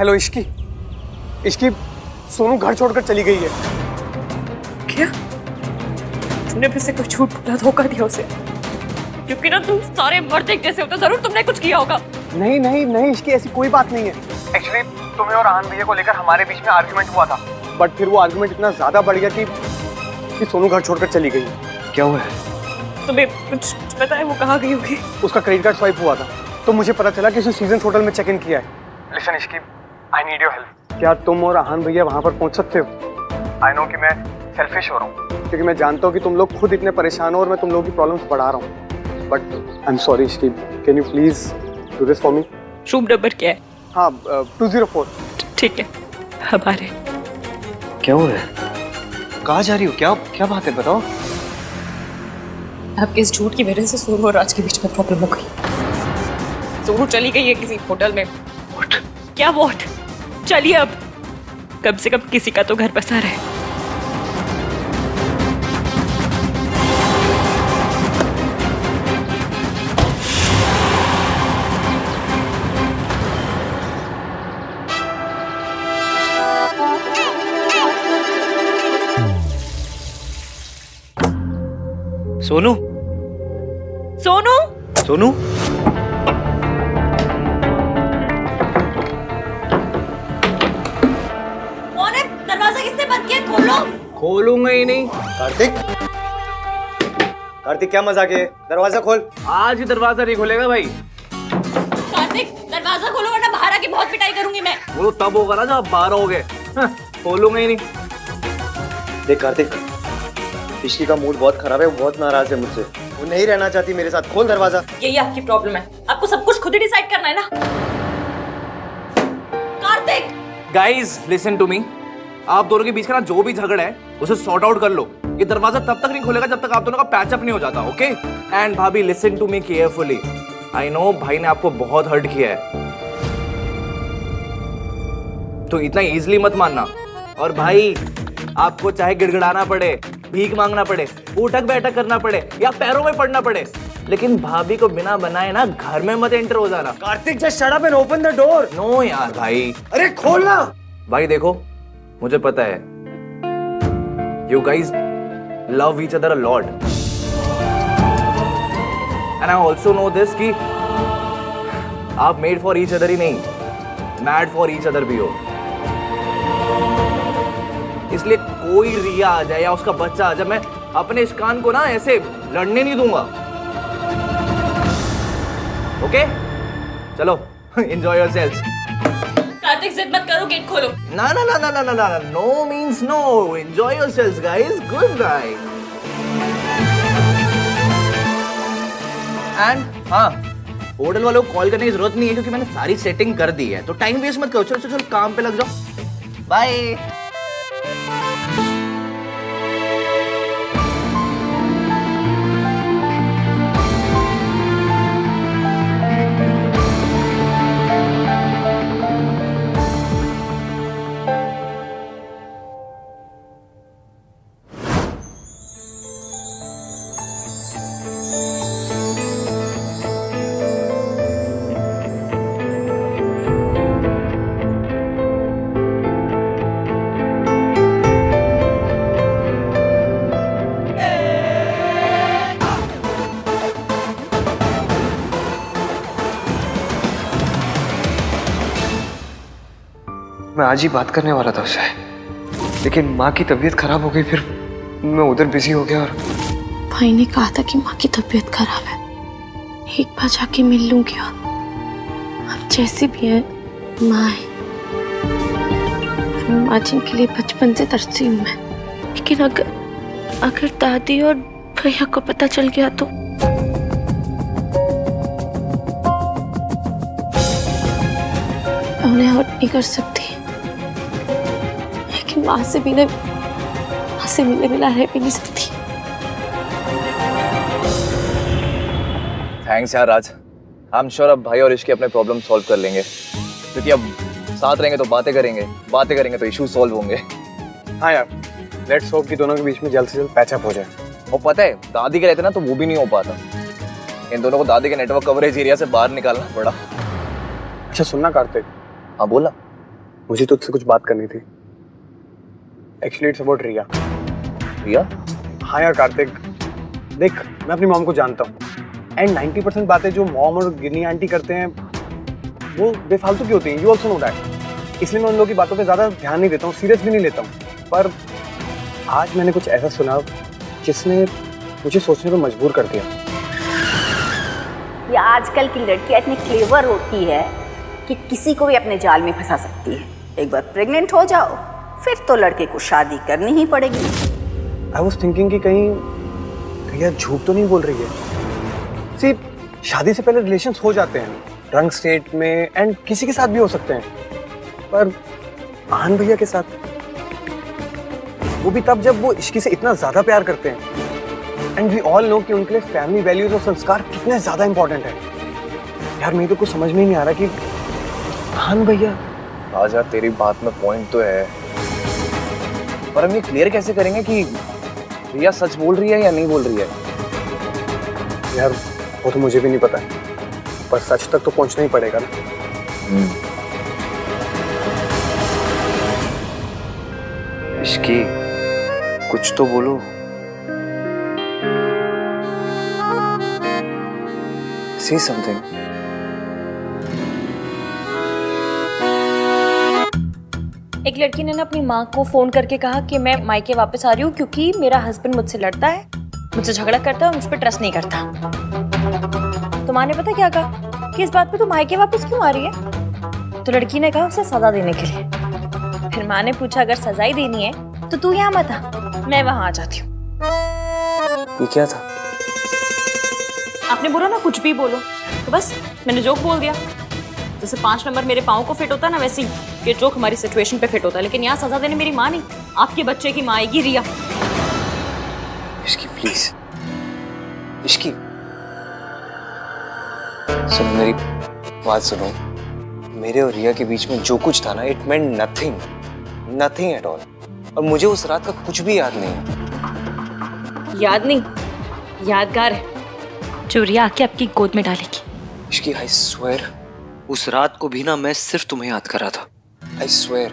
Hello Ishki, Ishki Sonu घर छोड़कर चली गई है। क्या तुमने फिर से कुछ झूठ बोला, धोखा दिया उसे? क्योंकि ना तुम सारे मर्द एक जैसे होते, जरूर तुमने कुछ किया होगा। नहीं नहीं नहीं इश्की, ऐसी कोई बात नहीं है। एक्चुअली तुम्हें और आनंद भैया को लेकर हमारे बीच में आर्गुमेंट हुआ था, बट फिर वो आर्गुमेंट इतना ज्यादा बढ़ गया कि सोनू घर छोड़कर चली गई। क्या हुआ है? तुम्हें कुछ पता है वो कहाँ गई होगी? उसका क्रेडिट कार्ड स्वाइप हुआ था तो मुझे पता चला कि उसने सीजन्स होटल में चेक इन किया है। Listen Ishki, I need your help. क्या तुम और आनंद भैया वहां पर पहुंच सकते हो? आई नो कि मैं सेल्फिश हो रहा हूँ, क्योंकि मैं जानता हूँ कि तुम लोग खुद इतने परेशान हो और मैं तुम लोगों की प्रॉब्लम्स बढ़ा रहा हूँ, but I am sorry Ishki, can you please do this for me? Room number क्या है? हाँ 204। ठीक है, हमारे। क्या हुआ है? कहाँ जा रही हो? क्या क्या बात है, बताओ। आपके इस झूठ की वजह से सोनू और राज के बीच में प्रॉब्लम हो गई। सोनू चली गई है किसी होटल में। What? क्या वोट? चलिए अब, कम से कम किसी का तो घर बसा रहे। सोनू, सोनू, सोनू, दरवाजा किसने बंद किया? खोलो। खोलूंगा ही नहीं। कार्तिक, कार्तिक क्या मजाक है? दरवाजा खोल। आज ही दरवाजा नहीं खुलेगा भाई। कार्तिक दरवाजा खोलो वरना बाहर आके बहुत पिटाई करूंगी मैं। वो तब होगा ना जब आप बाहर होगे। खोलूंगा ही नहीं। देख कार्तिक, इश्की का मूड बहुत खराब है, वो बहुत नाराज है मुझसे, वो नहीं रहना चाहती मेरे साथ। खोल दरवाजा। यही आपकी प्रॉब्लम है, आपको सब कुछ खुद ही डिसाइड करना है ना। Kartik, guys listen to me, आप दोनों के बीच का ना जो भी झगड़ा है उसे सॉर्ट आउट कर लो। ये दरवाजा तब तक नहीं खुलेगा जब तक आप दोनों का पैचअप नहीं हो जाता, ओके? एंड भाभी listen to me carefully, I know भाई ने आपको बहुत हर्ट किया है, तो इतना इजीली मत मानना। और भाई आपको चाहे गिड़गिड़ाना पड़े, भीख मांगना पड़े, उठक बैठक करना पड़े या पैरों में पड़ना पड़े, लेकिन भाभी को बिना बनाए ना घर में मत एंटर हो जाना। Kartik just shut up and open the door. No यार भाई। अरे खोलना। भाई देखो, मुझे पता है you guys love each other a lot and I also know this कि आप made for each other ही नहीं, mad for each other भी हो। इसलिए कोई रिया आ जाए या उसका बच्चा आ जाए, मैं अपने इस कान को ना ऐसे लड़ने नहीं दूंगा, ओके? चलो enjoy yourselves। कार्तिक जिद मत करो, गेट खोलो। ना ना ना ना ना ना ना, no means no, enjoy yourselves guys, good night। and हाँ, होटल वालों को कॉल करने की जरूरत नहीं है क्योंकि मैंने सारी सेटिंग कर दी है, तो टाइम वेस्ट मत करो, चलो चलो चलो काम पे लग जाओ, बाय। मैं आज ही बात करने वाला था उससे, लेकिन माँ की तबीयत खराब हो गई, फिर मैं उधर बिजी हो गया। और भाई ने कहा था कि माँ की तबीयत खराब है, एक बार जाके मिल लूंगी। और अब जैसी भी है माँ है, माँ जिनके लिए बचपन से तरसी हूँ मैं। लेकिन अगर दादी और भैया को पता चल गया तो उन्हें हर्ट नहीं कर सकती, लेकिन माँ से मिले बिना रह भी नहीं सकती। थैंक्स यार राज, आई एम श्योर अब भाई और इश्की अपने प्रॉब्लम सॉल्व कर लेंगे, क्योंकि अब साथ रहेंगे तो बातें करेंगे तो इशू सॉल्व होंगे। हाँ यार, लेट्स होप कि दोनों के बीच में जल्द से जल्द पैचअप हो जाए। और पता है दादी के रहते ना तो वो भी नहीं हो पाता, इन दोनों को दादी के नेटवर्क कवरेज एरिया से बाहर निकालना पड़ा। अच्छा सुनना कार्तिक, हाँ बोला। मुझे तुझसे कुछ बात करनी थी। एक्चुअली इट्स अबाउट रिया। रिया? हाँ यार कार्तिक, देख मैं अपनी मॉम को जानता हूँ एंड 90% बातें जो मॉम और गिनी आंटी करते हैं वो बेफालतू की होती हैं। You also know that. इसलिए मैं उन लोगों की बातों पे ज़्यादा ध्यान नहीं देता हूँ, सीरियस भी नहीं लेता हूँ। पर आज मैंने कुछ ऐसा सुना जिसने मुझे सोचने पर मजबूर कर दिया। ये आजकल की लड़कियां इतनी क्लेवर होती है कि किसी को भी अपने जाल में फंसा सकती है। एक बार प्रेग्नेंट हो जाओ फिर तो लड़के को शादी करनी ही पड़ेगी। आई वॉज थिंकिंग कि कहीं रिया झूठ तो नहीं बोल रही है। सी, शादी से पहले रिलेशंस हो जाते हैं रंग स्टेट में एंड किसी के साथ भी हो सकते हैं, पर आन भैया के साथ वो भी तब जब वो इश्की से इतना ज्यादा प्यार करते हैं। एंड वी ऑल नो कि उनके लिए फैमिली वैल्यूज और संस्कार कितने ज्यादा इंपॉर्टेंट है। यार मेरे तो कुछ समझ में ही नहीं आ रहा कि आन भैया। आज यार तेरी बात में पॉइंट तो है, पर हम ये क्लियर कैसे करेंगे कि रिया सच बोल रही है या नहीं बोल रही है? यार वो तो मुझे भी नहीं पता है, पर सच तक तो पहुंचना ही पड़ेगा ना। इश्की, कुछ तो बोलो। Say something. एक लड़की ने ना अपनी माँ को फोन करके कहा कि मैं मायके वापस आ रही हूँ क्योंकि मेरा हस्बैंड मुझसे लड़ता है, मुझसे झगड़ा करता है और मुझ पर ट्रस्ट नहीं करता। तो माँ ने पता क्या कहा कि इस बात पे तू मायके वापस क्यों आ रही है? तो लड़की ने कहा उसे सजा देने के लिए। फिर माँ ने पूछा अगर सजा ही देनी है तो तू यहाँ मत आ, मैं वहां आ जाती हूँ। ये क्या था? आपने बोला ना कुछ भी बोलो, तो बस मैंने जोक बोल दिया। जैसे 5 नंबर मेरे पाँव को फिट होता है ना, वैसे ही ये जोक हमारी सिचुएशन पे फिट होता है। लेकिन यहाँ सजा देने मेरी माँ नहीं, आपके बच्चे की माँ आएगी, रिया। इश्की प्लीज, इश्की सुनो मेरी बात सुनो। मेरे और रिया के बीच में जो कुछ था ना, it meant nothing, nothing at all. और मुझे उस रात का कुछ भी याद नहीं है। याद नहीं, यादगार है जो रिया आके आपकी गोद में डालेगी। इश्की आई स्वेयर, उस रात को भी ना मैं सिर्फ तुम्हें याद कर रहा था। I swear.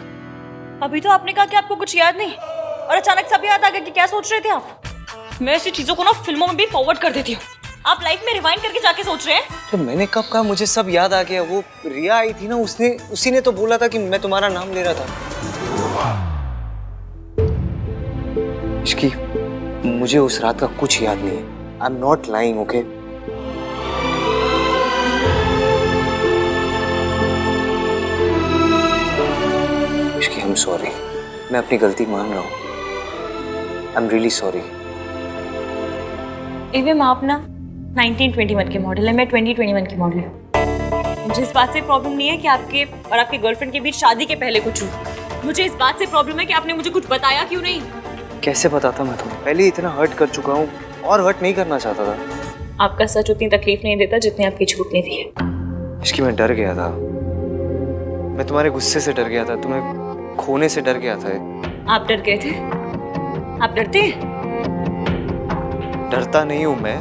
अभी तो आपने कहा कि आपको कुछ याद नहीं, और अचानक सब याद आ गया कि क्या सोच रहे थे आप। मैं ऐसी चीजों को ना फिल्मों में भी फॉरवर्ड कर देती हूँ, आप लाइफ में रिवाइंड करके जाके सोच रहे हैं। तो मैंने कब कहा मुझे सब याद आ गया? वो रिया आई थी ना, उसी ने तो बोला था कि मैं तुम्हारा नाम ले रहा था। इश्की, मुझे उस रात का कुछ याद नहीं है। I am not lying, okay? Ishki, I am sorry, मैं अपनी गलती मान रहा हूँ। I am really sorry. Even आप ना 1921 के मॉडल है, मैं 2021 की मॉडल हूँ। मुझे इस बात से प्रॉब्लम नहीं है कि आपके और आपके गर्लफ्रेंड के बीच शादी के पहले कुछ हुआ। मुझे इस बात से प्रॉब्लम है कि आपने मुझे कुछ बताया क्यों नहीं। कैसे बताता मैं तुम्हें? पहले इतना हर्ट कर चुका हूँ और हर्ट नहीं करना चाहता था। आपका सच उतनी तकलीफ नहीं देता जितनी आपकी झूठ नहीं थी। इसकी मैं डर गया था, मैं तुम्हारे गुस्से से डर गया था, तुम्हें खोने से डर गया था। आप डर गए थे? आप डरते हैं? डरता नहीं हूँ मैं,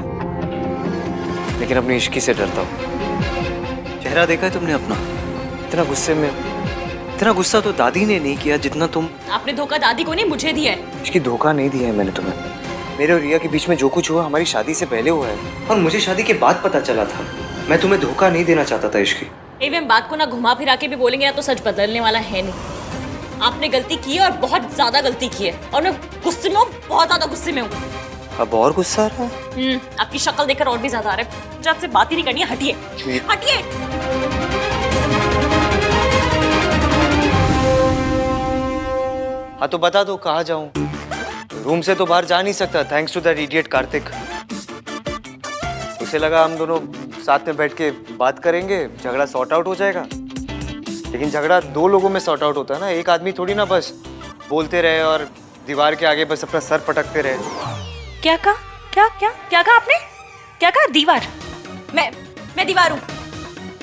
लेकिन अपनी इश्की से डरता हूँ। चेहरा देखा है तुमने अपना? इतना गुस्सा तो दादी ने नहीं किया जितना तुम। आपने धोखा दादी को नहीं, मुझे दिया है। इसकी धोखा नहीं दिया है मैंने तुम्हें। मेरे और रिया के बीच में जो कुछ हुआ हमारी शादी से पहले हुआ है, और मुझे शादी के बाद पता चला था। मैं तुम्हें धोखा नहीं देना चाहता था इश्की। एवं बात को ना घुमा फिरा के भी बोलेंगे ना तो सच बदलने वाला है नहीं। आपने गलती की है और बहुत ज्यादा गलती की है, और मैं गुस्से में हूँ, बहुत ज्यादा गुस्से में हूँ। अब और गुस्सा आ रहा है? आपकी शक्ल देखकर और भी ज्यादा आ रहा है। मुझे आपसे बात ही नहीं करनी है, हटिए हटिए। हाँ तो बता दो कहाँ जाऊं? रूम से तो बाहर जा नहीं सकता, thanks to that idiot Kartik. उसे लगा हम दोनों साथ में बैठ के बात करेंगे, झगड़ा सॉर्ट आउट हो जाएगा। लेकिन झगड़ा 2 लोगों में सॉर्ट आउट होता है ना, एक आदमी थोड़ी ना बस बोलते रहे और दीवार के आगे बस अपना सर पटकते रहे। क्या कहा? क्या कहा आपने? क्या कहा? दीवार? मैं दीवार हूँ,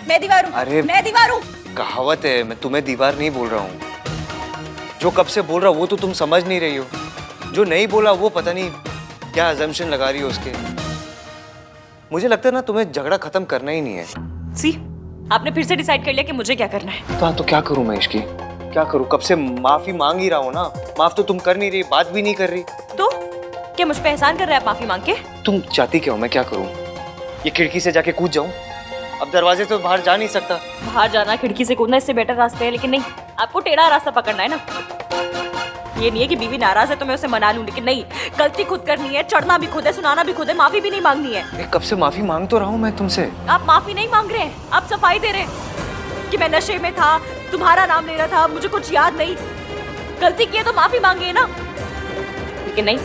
मैं दीवार हूँ। अरे मैं दीवार हूँ। कहावत है, मैं तुम्हें दीवार नहीं बोल रहा हूँ। जो कब से बोल रहा हूँ वो तो तुम समझ नहीं रही हो। जो नहीं बोला वो पता नहीं क्या अजम्पशन लगा रही हो उसके। मुझे लगता है ना तुम्हें झगड़ा खत्म करना ही नहीं है। सी, आपने फिर से डिसाइड कर लिया कि मुझे क्या करना है। तो क्या करूं मैं इश्की? क्या करूं? कब से माफी मांग ही रहा हूं ना। माफ तो तुम कर नहीं रही, बात भी नहीं कर रही। तो क्या मुझ पे एहसान कर रहा है माफी मांग के? तुम चाहती क्या हो? मैं क्या करूं? ये खिड़की से जाके कूद जाऊं? अब दरवाजे से तो बाहर जा नहीं सकता। बाहर जाना खिड़की से कूदना इससे बेटर रास्ते है, लेकिन नहीं, आपको टेढ़ा रास्ता पकड़ना है ना। ये नहीं है कि बीवी नाराज है तो मैं उसे मना लूं, लेकिन नहीं, गलती खुद करनी है, चढ़ना भी खुद है, सुनाना भी खुद है, माफी भी नहीं मांगनी है। कब से माफी मांग तो रहा हूं मैं तुमसे। आप माफी नहीं मांग रहे हैं, आप सफाई दे रहे हैं कि मैं नशे में था, तुम्हारा नाम ले रहा था, मुझे कुछ याद नहीं। गलती की है तो माफी मांगिए ना, लेकिन नहीं,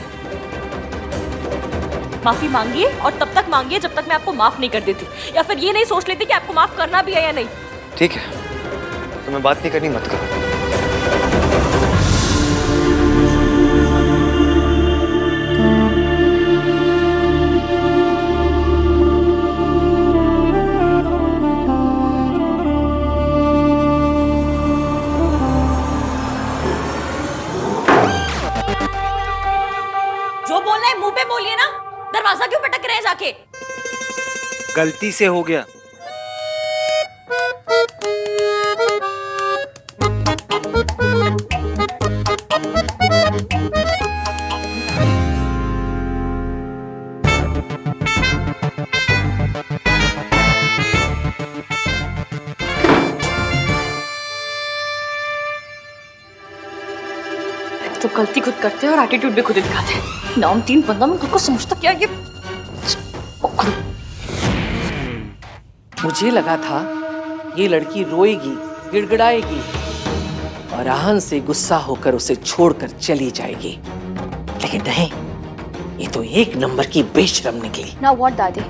माफी मांगिए और तब तक मांगिए जब तक मैं आपको माफ नहीं कर देती, या फिर ये नहीं सोच लेती कि आपको माफ करना भी है या नहीं। ठीक है, तुम्हें बात नहीं करनी, मत करो। जो बोलना है मुंह पे बोलिए ना, दरवाजा क्यों पटक रहे हैं जाके? गलती से हो गया। तो गलती खुद करते हैं और एटीट्यूड भी खुद ही दिखाते हैं। नाम 3 बंदा में खुद को समझता क्या ये? मुझे लगा था ये लड़की रोएगी, गिड़गिड़ाएगी और आहन से गुस्सा होकर उसे छोड़कर चली जाएगी, लेकिन नहीं, ये तो एक नंबर की बेशरम निकली। ना व्हाट दादी,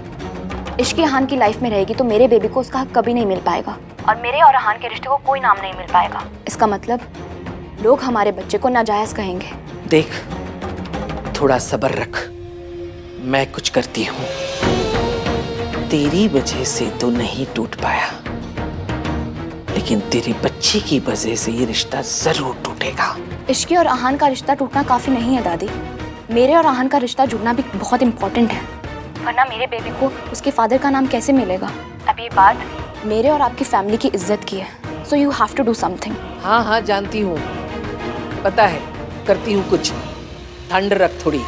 इश्की अहान की लाइफ में रहेगी तो मेरे बेबी को उसका हक कभी नहीं मिल पाएगा, और मेरे और अहान के रिश्ते को कोई नाम नहीं मिल पाएगा। इसका मतलब लोग हमारे बच्चे को नाजायज कहेंगे। देख, थोड़ा सब्र रख, मैं कुछ करती हूँ। तेरी वजह से तो नहीं टूट पाया, लेकिन तेरी बच्ची की वजह से ये रिश्ता जरूर टूटेगा। इश्की और अहान का रिश्ता टूटना काफी नहीं है दादी, मेरे और अहान का रिश्ता जुड़ना भी बहुत इम्पोर्टेंट है, वरना मेरे बेबी को उसके फादर का नाम कैसे मिलेगा? अब ये बात मेरे और आपकी फैमिली की इज्जत की है, so you have to do something. हाँ हाँ जानती हूँ, पता है, करती हूँ कुछ। ठंड रख थोड़ी।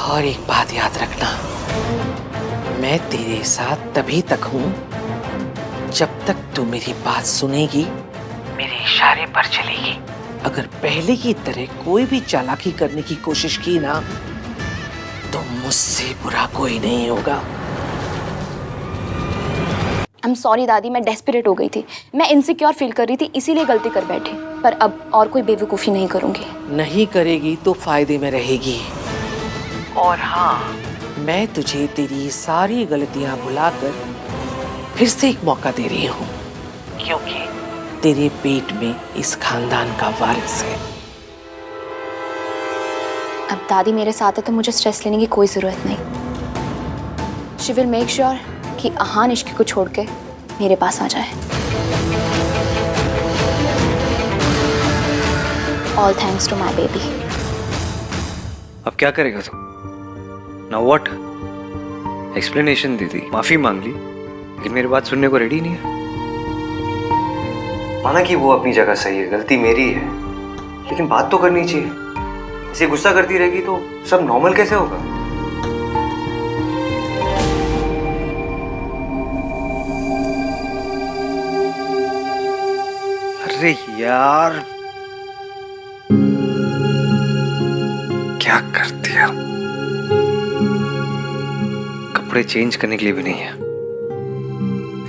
और एक बात याद रखना, मैं तेरे साथ तभी तक हूँ जब तक तू मेरी बात सुनेगी, मेरे इशारे पर चलेगी। अगर पहले की तरह कोई भी चालाकी करने की कोशिश की ना, तो मुझसे बुरा कोई नहीं होगा। आई एम सॉरी दादी, मैं डेस्परेट हो गई थी, मैं इनसिक्योर फील कर रही थी, इसीलिए गलती कर बैठी, पर अब और कोई बेवकूफ़ी नहीं करूँगी। नहीं करेगी तो फायदे में रहेगी। और हाँ, मैं तुझे तेरी सारी गलतियां भुलाकर फिर से एक मौका दे रही हूँ, क्योंकि तेरे पेट में इस खानदान का वारिस है। अब दादी मेरे साथ है तो मुझे स्ट्रेस लेने की कोई ज़रूरत नहीं। शी विल मेक श्योर कि अहान इश्की को छोड़ के मेरे पास आ जाए। All thanks to my baby. अब क्या करेगा तू? Now what? एक्सप्लेनेशन दे दी, माफी मांग ली, लेकिन मेरी बात सुनने को रेडी नहीं है। माना कि वो अपनी जगह सही है, गलती मेरी है, लेकिन बात तो करनी चाहिए। इसे गुस्सा करती रहेगी तो सब नॉर्मल कैसे होगा? अरे यार, क्या कर दिया? कपड़े चेंज करने के लिए भी नहीं है।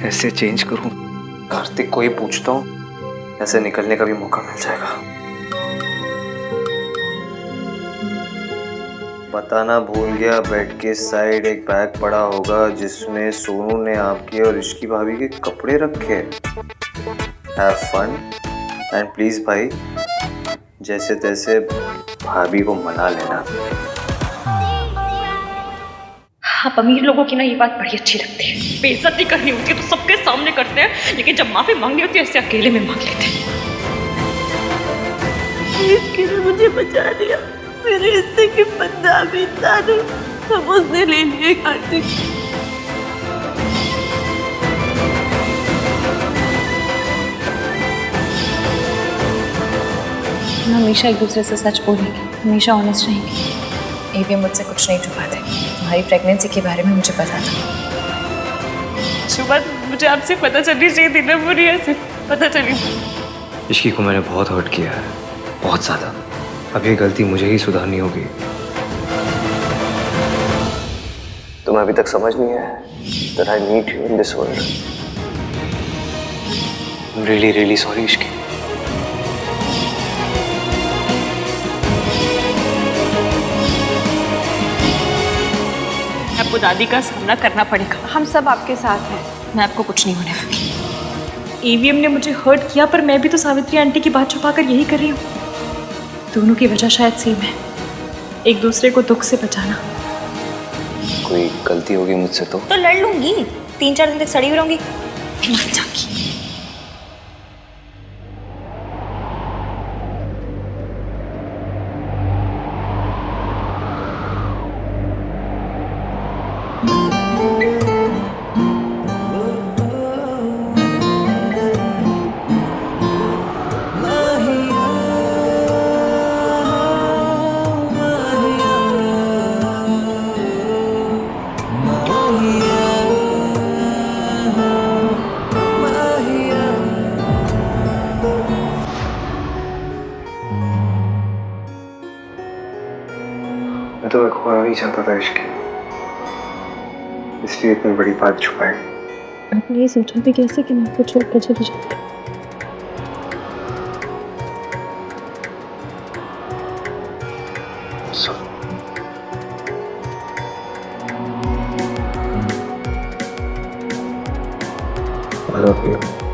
ऐसे चेंज करूं, कार्तिक को ही पूछता हूं, ऐसे निकलने का भी मौका मिल जाएगा। बताना भूल गया, बेड के साइड एक बैग पड़ा होगा जिसमें सोनू ने आपके और इश्की भाभी के कपड़े रखे। हैव फन एंड प्लीज भाई, जैसे तैसे भाभी को मना लेना। आप अमीर लोगों की ना ये बात बड़ी अच्छी लगती है, बेइज्जती करनी होती है तो सबके सामने करते हैं, लेकिन जब माफी मांगनी होती है ऐसे अकेले में मांग लेते हैं। इसके ने मुझे बचा लिया, मेरे हिस्से की बदनामी भी था, सब उसने ले लिए कार्तिक। हम हमेशा एक दूसरे से सच बोलेंगे, हमेशा ऑनेस्ट रहेंगे। एवीएम मुझसे कुछ नहीं छुपाते। तुम्हारी प्रेगनेंसी के बारे में मुझे पता था। सुबह मुझे आपसे पता चलनी चाहिए थी ना, मुझे ऐसे पता चली। इश्की को मैंने बहुत हर्ट किया है, बहुत ज़्यादा। अब ये गलती मुझे ही सुधारनी होगी। तुम्हें अभी तक समझ नहीं आया that I need you in this world. I'm really, really sorry, Ishki. आपको दादी का सामना करना पड़ेगा। हम सब आपके साथ हैं। मैं आपको कुछ नहीं होने दूंगी। एवीएम ने मुझे हर्ट किया, पर मैं भी तो सावित्री आंटी की बात छुपाकर यही कर रही हूँ। दोनों की वजह शायद सेम है, एक दूसरे को दुख से बचाना। कोई गलती होगी मुझसे तो लड़ लूंगी, 3-4 दिन तक सड़ी हुई रहूंगी, मर जाऊंगी। मैं तो खोना नहीं चाहता था इश्क, इसलिए इतनी बड़ी बात छुपाई। आपने ये सोचा भी कैसे कि मैं आपको छोड़कर चली जाऊँ? I love you.